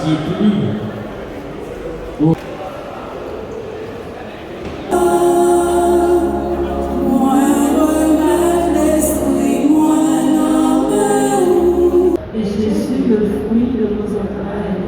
qui est tout libre. Oh. Et Jésus, le fruit de vos entrailles.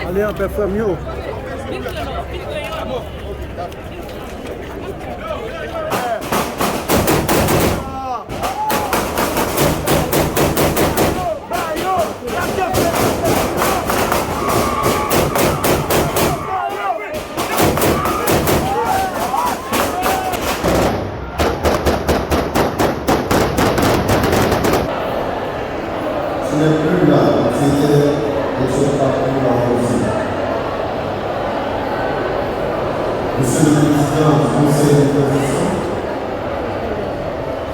Allez, on peut faire mieux. Ce n'est plus là, c'était de ce parcours là. Monsieur le Président du Conseil d'Opposition,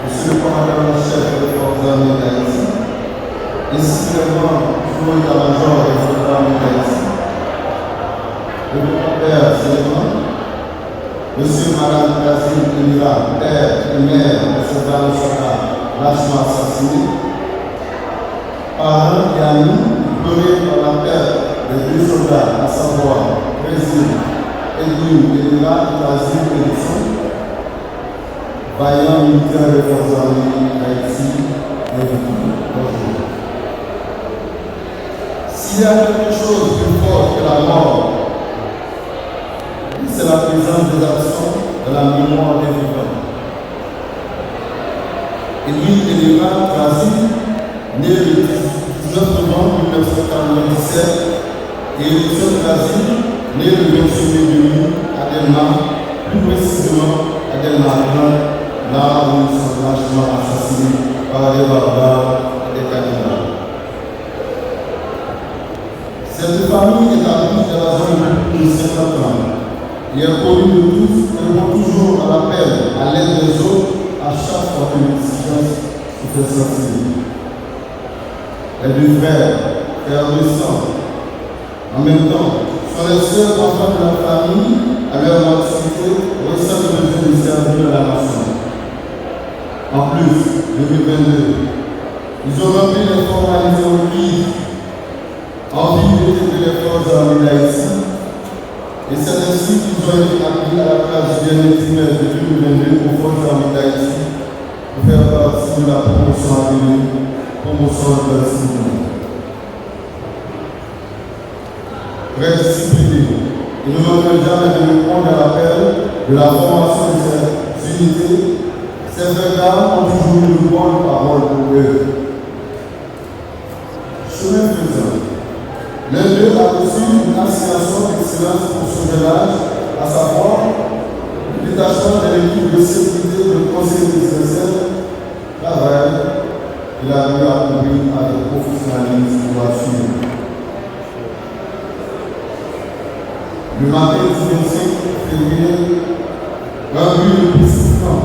Monsieur le Commandant-chef des Forces armées d'Haïti, ainsi que le membre du État-major des Forces armées d'Haïti, le Père Séléman, Monsieur et Madame Casim Elira, père et mère de cette dame Saka, lâchement assassinée, parents et amis pleurés par la perte des deux soldats, à savoir Brésil, Edwin Elira et Casim Elison, vaillants militaires des forces armées d'Haïti et bonjour. S'il y a quelque chose de plus fort que la mort, c'est la présence des actions de la mémoire des vivants. Edwin Elira Casim, né le 19 novembre 1997, et Edison Casim, né le 26 mai 2000 à Delma, plus précisément à Delma, là où ils sont lâchement assassinés par des barbares et des cannibales. Cette famille établie dans la zone de plus de 50 ans, et est connue de tous et répond toujours à l'appel à l'aide des autres à chaque fois que l'exigence se fait sentir. Les deux frères de sang, en même temps, sont les seuls enfants de la famille à leur maturité ressentent le besoin de servir à la nation. En plus, 2022, ils ont rempli les formalités requises en vue de les forces armées d'Haïti, et c'est ainsi qu'ils ont été appelés à la place du bien estimé de 2022 aux forces armées d'Haïti pour faire partie de la promotion à venir, promotion de la civilisation. Très disciplinés, ils ne manquent jamais de répondre à l'appel de la formation de ces unités. Ces frères ont toujours eu de bonnes paroles pour eux. Chemin faisant, l'un d'eux a reçu une assignation d'excellence pour son jeune âge, à savoir le détachement de l'équipe de sécurité du conseil présidentiel, travail qu'il a pu accomplir avec professionnalisme pour assurer. Le matin du 25 février, un but de précipitant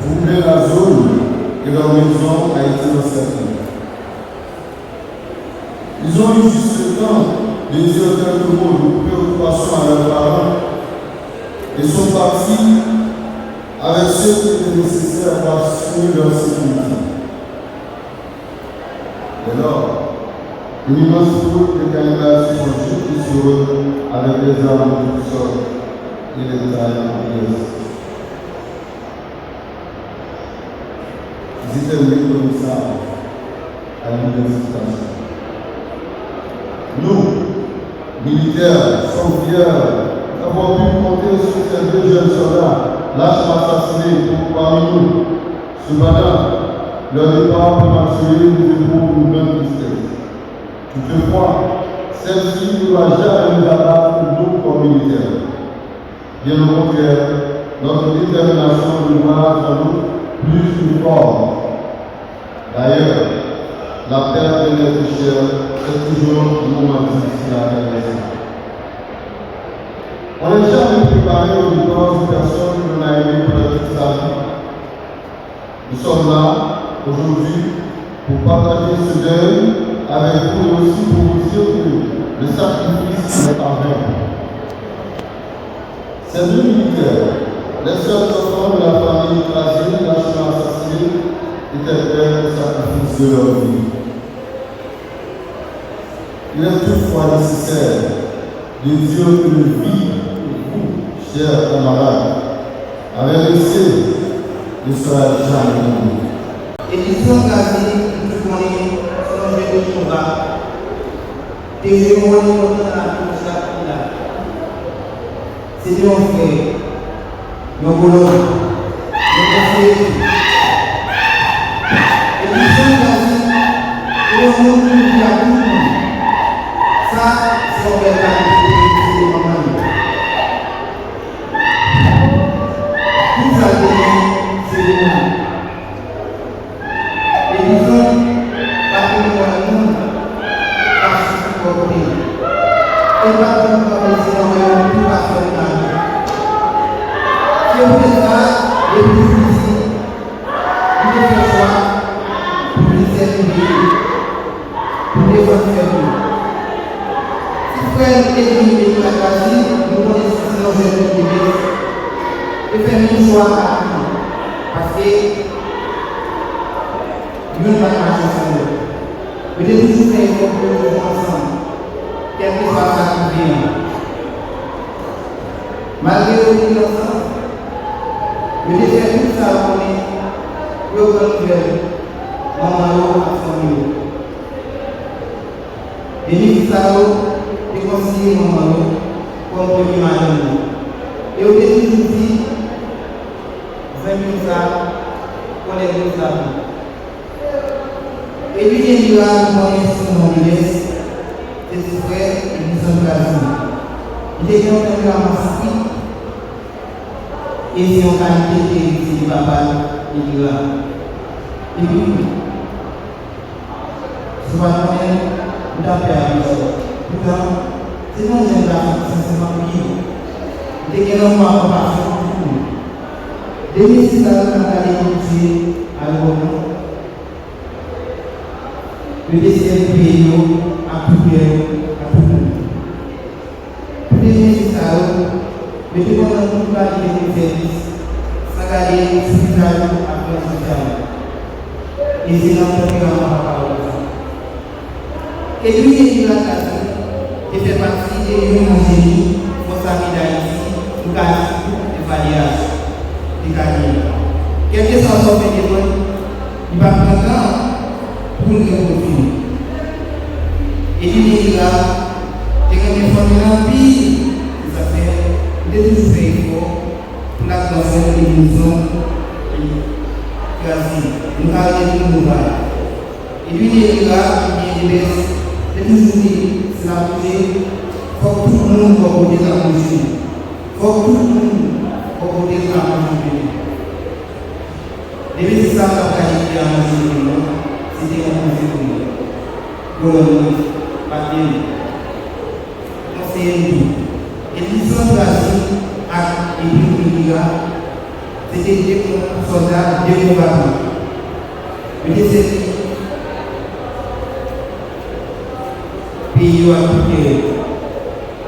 troublait la zone et leur maison a été encerclée. Ils ont eu juste le temps de dire quelques mots de préoccupation à leurs parents et sont partis avec ce qui était nécessaire pour assurer leur sécurité. Dès lors, une immense foule de cannibales sont jetés sur eux avec des armes de toutes sortes et des tailles diverses. Ils étaient méconnaissables à l'université. Nous, militaires, sommes fiers d'avoir pu compter sur ces deux jeunes soldats lâchement assassinés parmi nous. Cependant, leur départ prématuré nous éprouve une grande tristesse. Toutefois, celle-ci ne doit jamais nous abattre nous comme militaires. Bien au contraire, notre détermination nous marque en nous plus uniforme. D'ailleurs, la perte de notre chair est toujours un moment difficile à traverser. On n'est jamais préparé au départ d'une personne que l'on a aimée pendant toute sa vie. Nous sommes là, aujourd'hui, pour partager ce deuil avec vous et aussi pour vous dire que le sacrifice n'est pas vain. Ces deux militaires, les seuls enfants de la famille écrasée, lâchement assassinés, étaient prêts au sacrifice de leur vie. Il est toutefois nécessaire de dire que le vie que vous, chers camarades, avez laissé ne sera jamais oublié. Et ils sont gazés, nous connaissons, selon le jeu de combat, des gémonies dans la couche là. C'est nos frères, nos colons, nos conseillers. Et ils sont gazés, et on nous dit à tout le monde. Ça, c'est un bel acte de maman. Tout ça, c'est le monde. Et ils ont patrimoine le monde par ce qu'on dit. Et pas de président, tout à fait dans c'est pour ça, les plus difficiles, il faut faire choix pour les servir, pour les faire. Frère Élie et la Casie, nous connaissons nos jeunes et faire une choix à nous. Parce que nous ne pas marcher ensemble. Mais de toujours faire une conclusion ensemble. Quel que soit ça qui vient. Malgré le vivre ensemble, mais de faire tout ça pour nous nouvelle, maman à famille. Et nous et conseiller mon maman comme premier madame. Et au début, je dis, 20 000 ça, pour les deux amis. Et lui, il y a mon ministre, ses frères, et nous sommes casés. Il est en train de ramasser, et c'est en qualité de papa, il est là. Et puis, ce matin, nous avons perdu. Pourtant, c'est non j'ai là, sincèrement libre. Dès que l'on va passer pour tout. Dès que c'est là qu'on a l'écouter à l'homme, le désir de payer à tout le monde. Pour les nécessaires, le demande à tout pas de service, ça garde suffisamment à faire social. Et c'est l'entreprise en parole. Et lui, il a cassé. Et fait partie des génie pour sa vie d'Haïti, pour Gazi, et Valiage, et Gazi. Quel que soit son téléphone, il va prendre temps pour nous reconstruire. Et il est là, et quand il faut une vie, ça fait de tout faire pour la classe de l'émission Gazi. Nous avons des nouvelles. Et lui, il est là, il est là, et toujours dit. La musique, il faut que tout le monde reconnaisse la musique. Il faut que tout le monde reconnaisse la musique. Et c'est ça la qualité de la musique. C'était la musique. Pour le monde, papier, conseiller. Et l'histoire de la vie, à l'église, c'était des soldats, des combattants. Mais c'est pays à couper.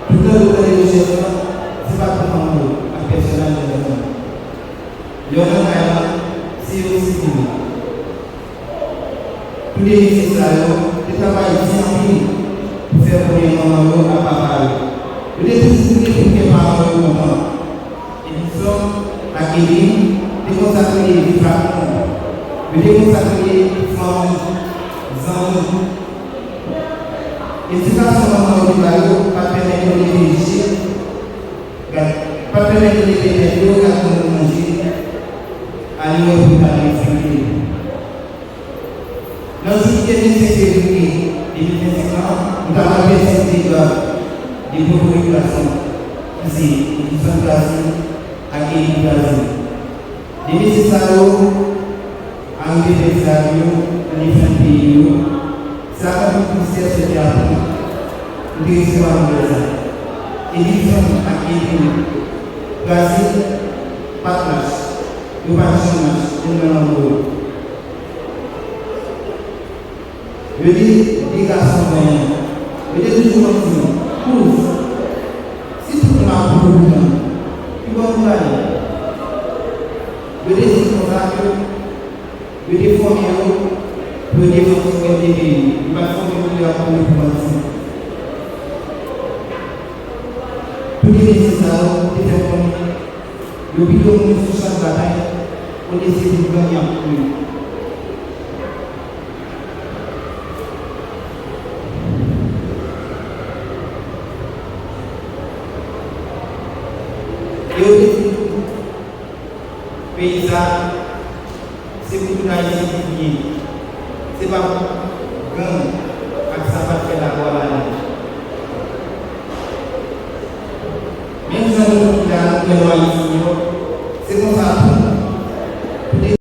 Tout le temps, c'est pas comment un personnage de la zone. Il y en a c'est aussi fini. Tous les nécessaires, le travail ici en ville, pour faire pour les moments à Papa. Le déficit des parents au moment. Ils sont accueillis, déconsacrés des femmes, déconsacrés des femmes, l'éducation au Bible, pas permettre de les vérifier, pas permettre de les vérifier, de manger, à l'heure pour la famille. Dans ce qui est février 2025, nous avons fait des populations ici, qui sont placées à Guéry-Brazil. Les nécessaires, en Guéry-Brazil, les différents pays, ça va nous pousser à se faire pour les recevoir de et ils sont à Guéry-Brazil, pas de place, nous pas de chômage, nous n'avons pas. Je dis, les garçons, je dis toujours comme ça, si tout le monde a beaucoup de temps, tu vas vous aller. Je dis comme ça que je dis former, je dis former des pays, je vais former la population. Tout est nécessaire, tout est formé. Le bureau de chaque bataille, on essaie de gagner un peu. Paysan, c'est pour nous ici, c'est pas grand, ça va faire la voie là. Même si nous avons ici, c'est comme ça.